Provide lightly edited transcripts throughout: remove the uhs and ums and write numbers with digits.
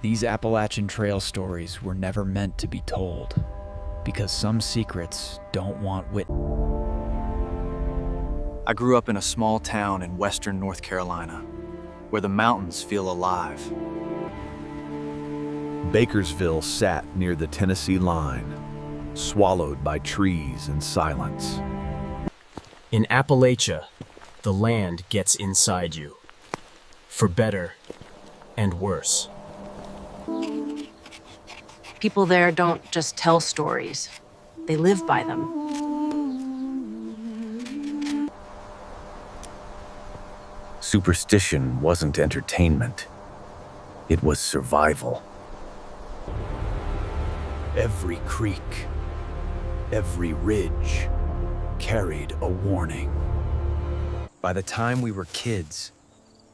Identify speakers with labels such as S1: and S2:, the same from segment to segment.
S1: These Appalachian Trail stories were never meant to be told, because some secrets don't want wit. I grew up in a small town in western North Carolina, where the mountains feel alive.
S2: Bakersville sat near the Tennessee line, swallowed by trees and silence.
S3: In Appalachia, the land gets inside you, for better and worse.
S4: People there don't just tell stories, they live by them.
S2: Superstition wasn't entertainment. It was survival. Every creek, every ridge carried a warning.
S1: By the time we were kids,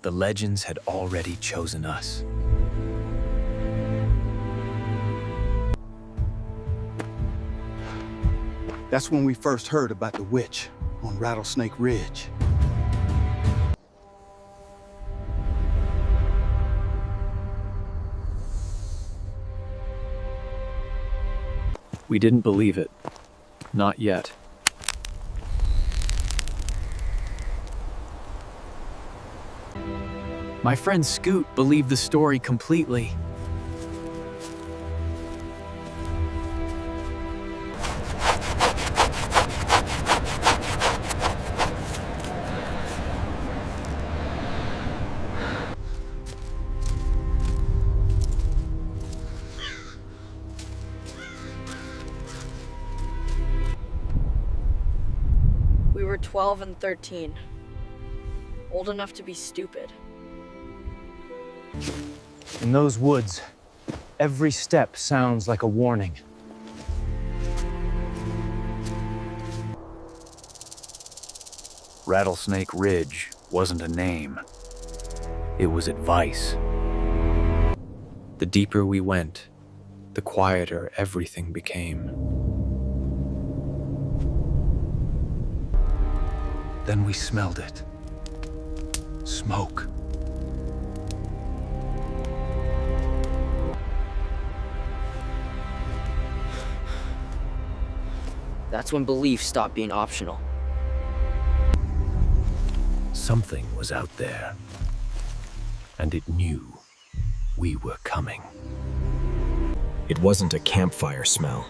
S1: the legends had already chosen us.
S5: That's when we first heard about the witch on Rattlesnake Ridge.
S1: We didn't believe it. Not yet. My friend Scoot believed the story completely.
S6: We were 12 and 13. Old enough to be stupid.
S7: In those woods, every step sounds like a warning.
S2: Rattlesnake Ridge wasn't a name. It was advice.
S1: The deeper we went, the quieter everything became.
S2: Then we smelled it. Smoke.
S8: That's when belief stopped being optional.
S2: Something was out there, and it knew we were coming.
S3: It wasn't a campfire smell.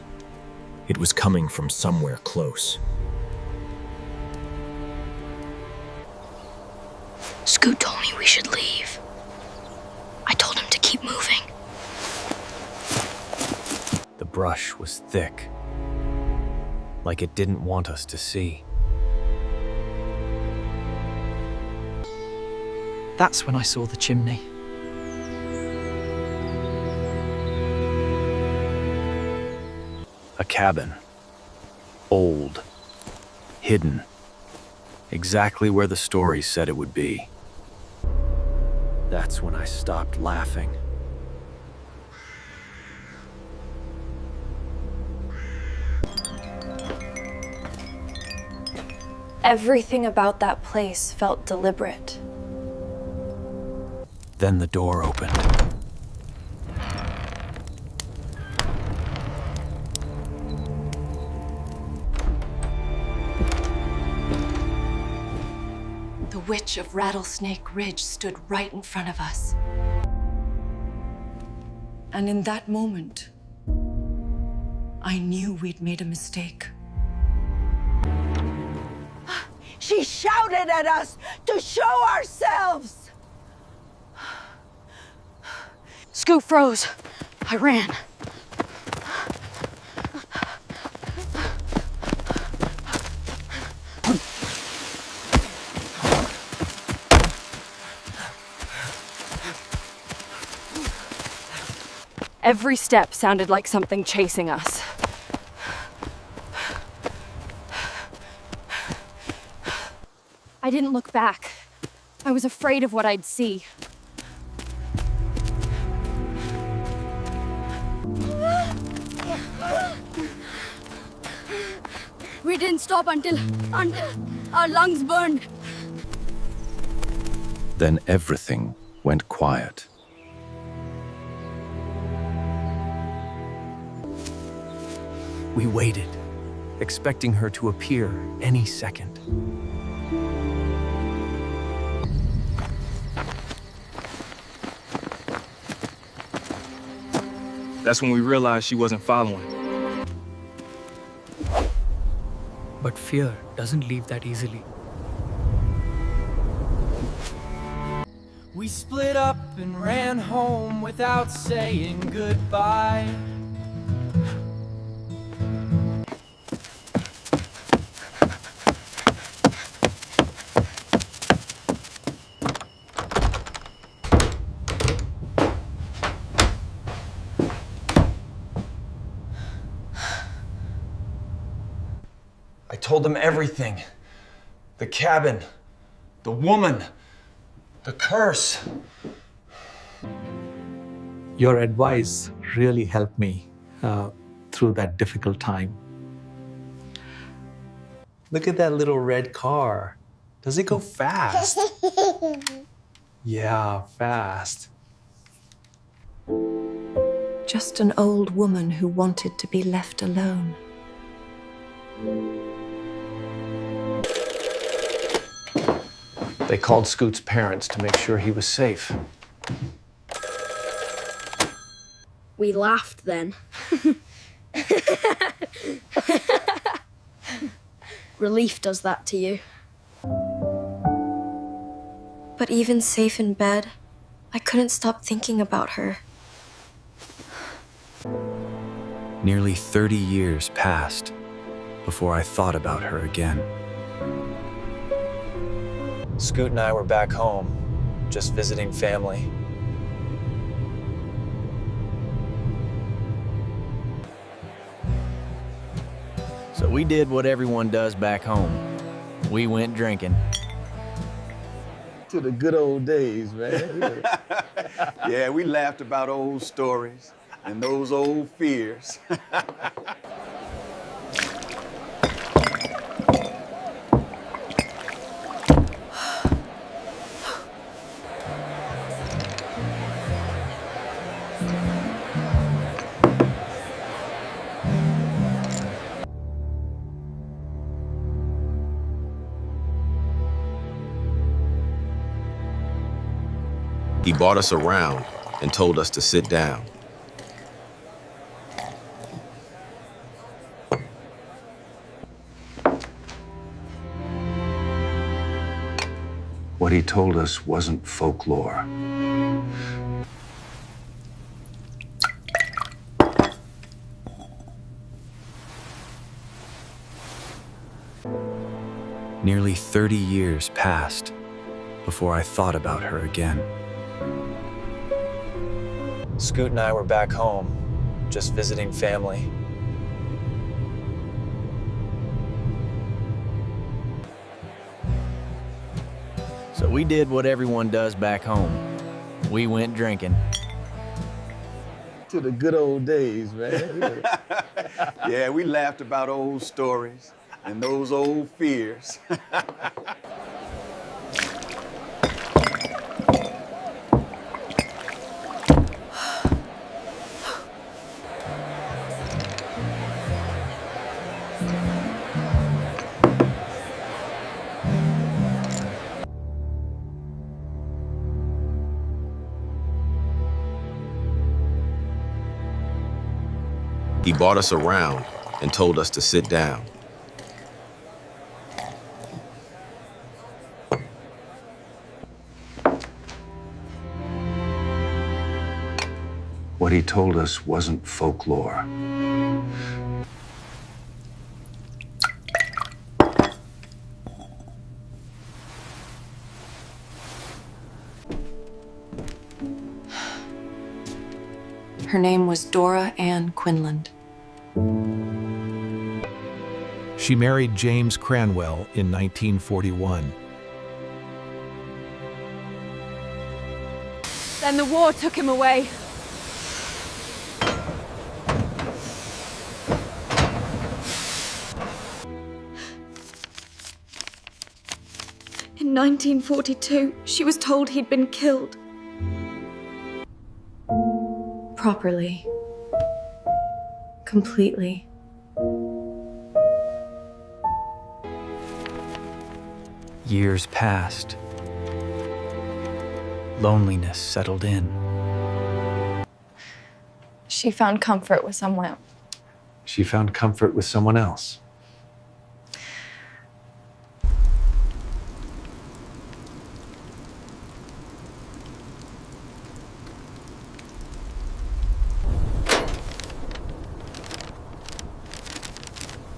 S3: It was coming from somewhere close.
S9: Scoot told me we should leave. I told him to keep moving.
S1: The brush was thick, like it didn't want us to see. That's when I saw the chimney.
S2: A cabin. Old. Hidden. Exactly where the story said it would be.
S1: That's when I stopped laughing.
S10: Everything about that place felt deliberate.
S1: Then the door opened.
S10: The witch of Rattlesnake Ridge stood right in front of us. And in that moment, I knew we'd made a mistake.
S11: She shouted at us to show ourselves!
S6: Scoot froze. I ran. Every step sounded like something chasing us. I didn't look back. I was afraid of what I'd see. We didn't stop until our lungs burned.
S2: Then everything went quiet. We waited, expecting her to appear any second.
S7: That's when we realized she wasn't following.
S1: But fear doesn't leave that easily. We split up and ran home without saying goodbye.
S3: I told them everything. The cabin, the woman, the curse.
S12: Your advice really helped me through that difficult time. Look at that little red car. Does it go fast? Yeah, fast.
S10: Just an old woman who wanted to be left alone.
S12: They called Scoot's parents to make sure he was safe.
S9: We laughed then. Relief does that to you.
S6: But even safe in bed, I couldn't stop thinking about her.
S1: Nearly 30 years passed before I thought about her again.
S3: Scoot and I were back home, just visiting family.
S1: So we did what everyone does back home. We went drinking.
S5: To the good old days, man. Yeah, we laughed about old stories and those old fears.
S13: He brought us around and told us to sit down. What he told us wasn't folklore.
S1: Nearly 30 years passed before I thought about her again.
S3: Scoot and I were back home, just visiting family.
S1: So we did what everyone does back home. We went drinking.
S5: To the good old days, man. Yeah, we laughed about old stories and those old fears.
S13: He brought us around and told us to sit down. What he told us wasn't folklore.
S10: Her name was Dora Ann Quinlan.
S14: She married James Cranwell in 1941.
S6: Then the war took him away. In 1942, she was told he'd been killed.
S10: Properly. Completely.
S1: Years passed. Loneliness settled in.
S6: She found comfort with someone.
S12: She found comfort with someone else.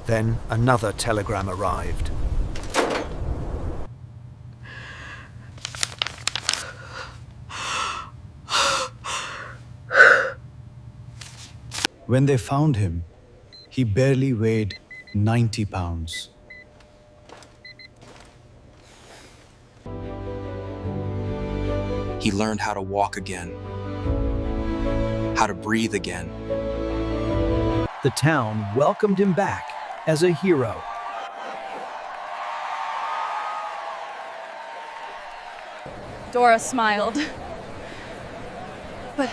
S15: Then another telegram arrived.
S16: When they found him, he barely weighed 90 pounds.
S17: He learned how to walk again, how to breathe again.
S15: The town welcomed him back as a hero.
S18: Dora smiled. But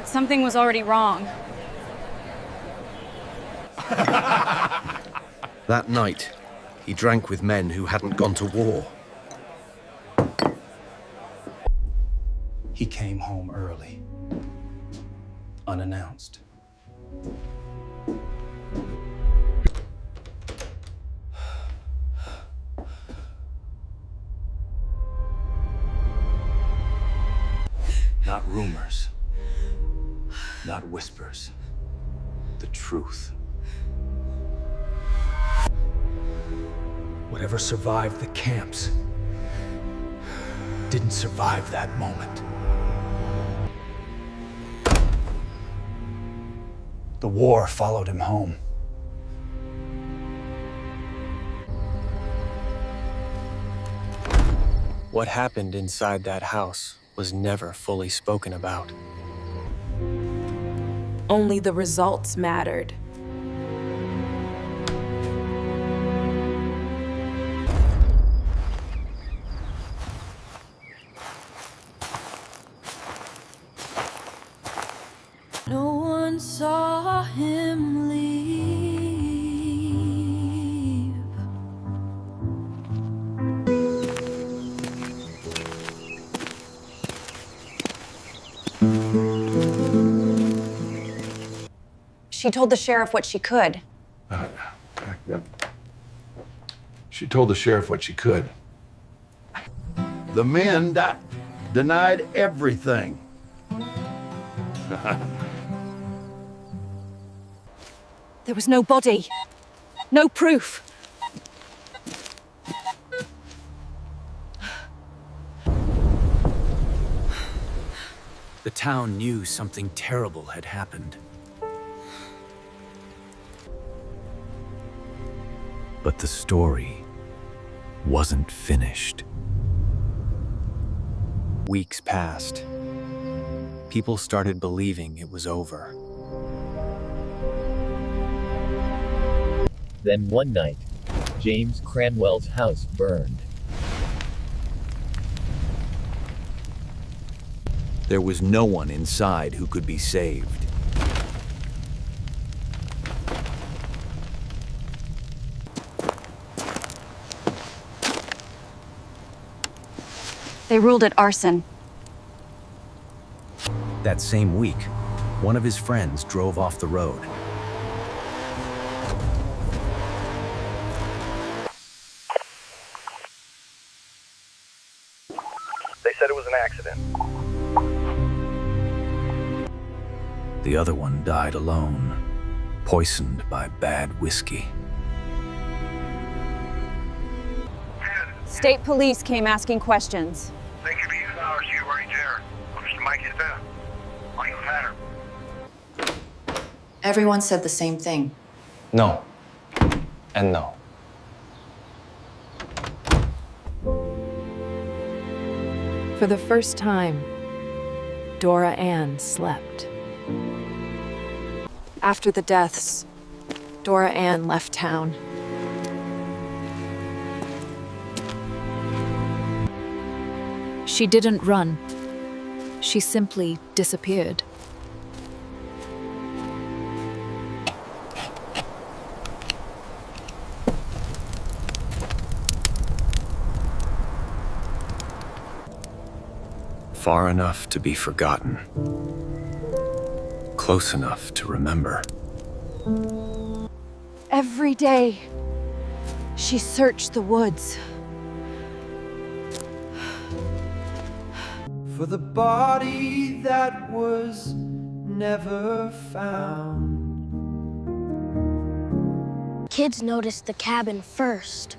S18: something was already wrong.
S2: That night, he drank with men who hadn't gone to war.
S16: He came home early, unannounced. Not rumors, not whispers, the truth. Whatever survived the camps didn't survive that moment. The war followed him home.
S19: What happened inside that house was never fully spoken about.
S20: Only the results mattered.
S11: No one saw him leave.
S4: She told the sheriff what she could.
S14: She told the sheriff what she could.
S5: The men denied everything.
S6: There was no body. No proof.
S2: The town knew something terrible had happened. But the story wasn't finished.
S19: Weeks passed. People started believing it was over.
S21: Then one night, James Cranwell's house burned.
S2: There was no one inside who could be saved.
S4: They ruled it arson.
S2: That same week, one of his friends drove off the road.
S22: They said it was an accident.
S2: The other one died alone, poisoned by bad whiskey.
S18: State police came asking questions.
S10: Everyone said the same thing.
S19: No. And no.
S20: For the first time, Dora Ann slept. After the deaths, Dora Ann left town. She didn't run. She simply disappeared.
S2: Far enough to be forgotten. Close enough to remember.
S6: Every day, she searched the woods.
S7: For the body that was never found.
S9: Kids noticed the cabin first.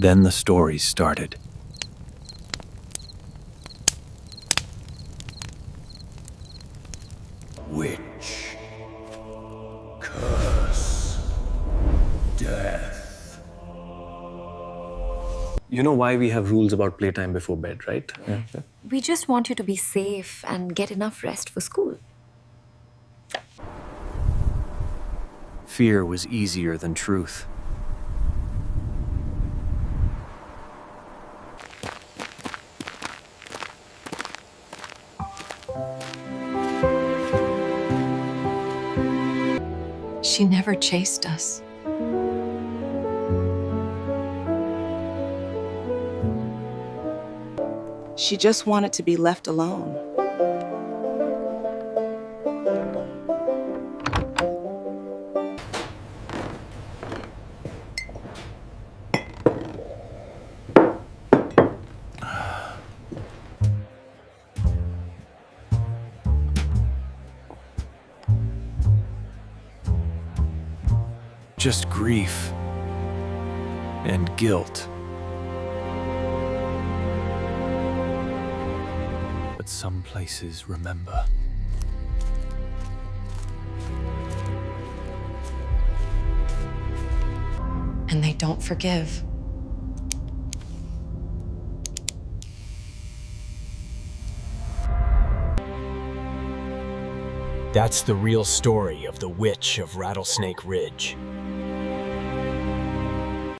S2: Then the stories started.
S5: Witch. Curse. Death.
S8: You know why we have rules about playtime before bed, right? Yeah.
S20: We just want you to be safe and get enough rest for school.
S19: Fear was easier than truth.
S10: She never chased us.
S23: She just wanted to be left alone.
S2: Just grief and guilt. But some places remember.
S10: And they don't forgive.
S3: That's the real story of the Witch of Rattlesnake Ridge.